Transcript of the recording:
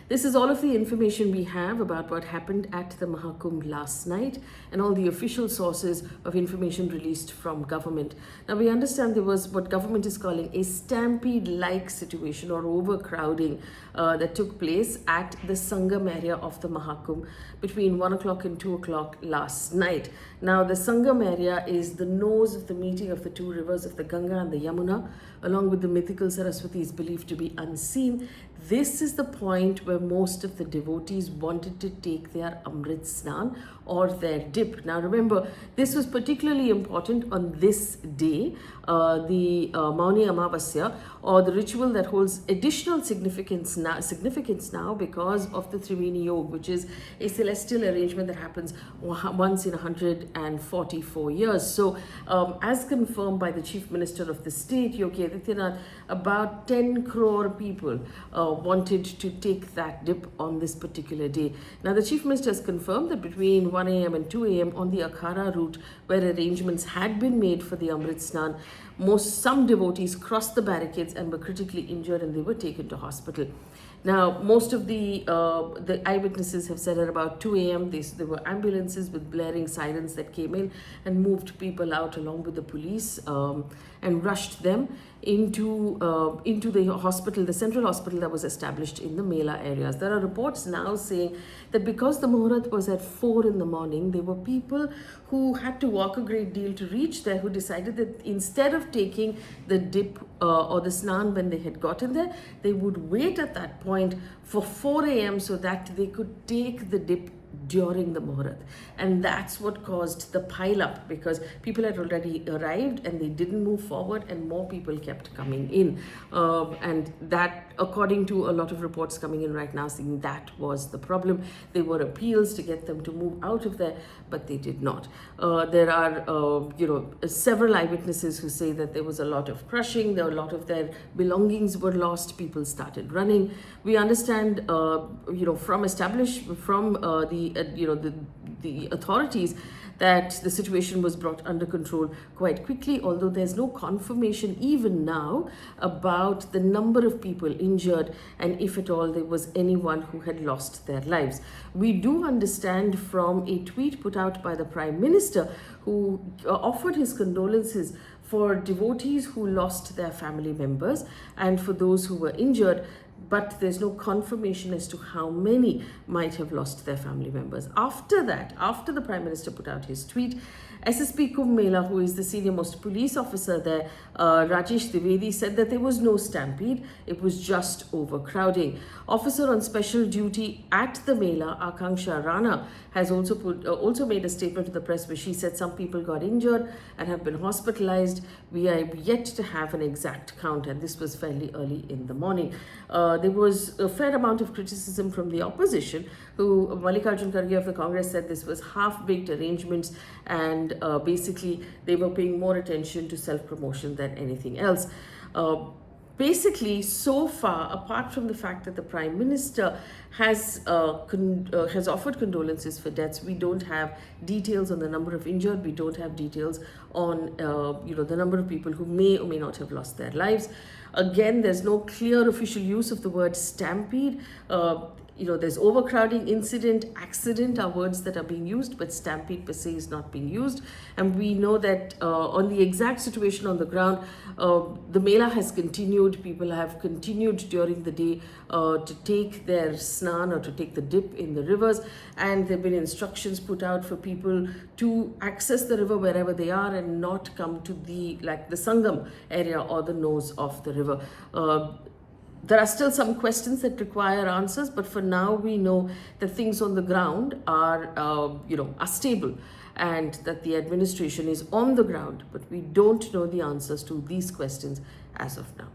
This is all of the information we have about what happened at the Maha Kumbh last night and all the official sources of information released from government. Now, we understand there was what government is calling a stampede-like situation or overcrowding that took place at the Sangam area of the Maha Kumbh between 1 o'clock and 2 o'clock last night. Now, the Sangam area is the nose of the meeting of the two rivers of the Ganga and the Yamuna, along with the mythical Saraswati is believed to be unseen. This is the point where most of the devotees wanted to take their Amrit Snan or their dip. Now remember, this was particularly important on this day, the Mauni Amavasya, or the ritual that holds additional significance now because of the Triveni Yog, which is a celestial arrangement that happens once in 144 years. So as confirmed by the Chief Minister of the state, Yogi Adityanath, about 10 crore people wanted to take that dip on this particular day. Now the Chief Minister has confirmed that between 1 a.m. and 2 a.m. on the Akhara route, where arrangements had been made for the Amrit Snan, some devotees crossed the barricades and were critically injured, and they were taken to hospital. Now, most of the eyewitnesses have said at about 2 a.m. there were ambulances with blaring sirens that came in and moved people out along with the police and rushed them into the hospital, the central hospital that was established in the Mela areas. There are reports now saying that because the Muhurat was at 4 in the morning, there were people who had to walk a great deal to reach there, who decided that instead of taking the dip or the snan when they had gotten there, they would wait at that point for 4 a.m. so that they could take the dip during the Muhurat. And that's what caused the pile up, because people had already arrived and they didn't move forward and more people kept coming in. And that, according to a lot of reports coming in right now, saying that was the problem. There were appeals to get them to move out of there, but they did not. There are, several eyewitnesses who say that there was a lot of crushing, a lot of their belongings were lost, people started running. We understand, from the authorities that the situation was brought under control quite quickly, although there's no confirmation even now about the number of people injured and if at all there was anyone who had lost their lives. We do understand from a tweet put out by the Prime Minister, who offered his condolences for devotees who lost their family members and for those who were injured, but there's no confirmation as to how many might have lost their family members. After that, after the Prime Minister put out his tweet, SSP Kumbh Mela, who is the senior most police officer there, Rajesh Dwivedi, said that there was no stampede, it was just overcrowding. Officer on special duty at the Mela, Akanksha Rana, has also made a statement to the press where she said some people got injured and have been hospitalized. We are yet to have an exact count, and this was fairly early in the morning. There was a fair amount of criticism from the opposition, who Mallikarjun Kharge of the Congress said this was half-baked arrangements, and basically they were paying more attention to self-promotion than anything else. Basically, so far, apart from the fact that the Prime Minister has offered condolences for deaths, we don't have details on the number of injured. We don't have details on the number of people who may or may not have lost their lives. Again, there's no clear official use of the word stampede. There's overcrowding, incident, accident are words that are being used, but stampede per se is not being used. And we know that on the exact situation on the ground, the Mela has continued. People have continued during the day to take their snan or to take the dip in the rivers. And there have been instructions put out for people to access the river wherever they are and not come to the Sangam area or the nose of the river. There are still some questions that require answers, but for now we know that things on the ground are stable and that the administration is on the ground, but we don't know the answers to these questions as of now.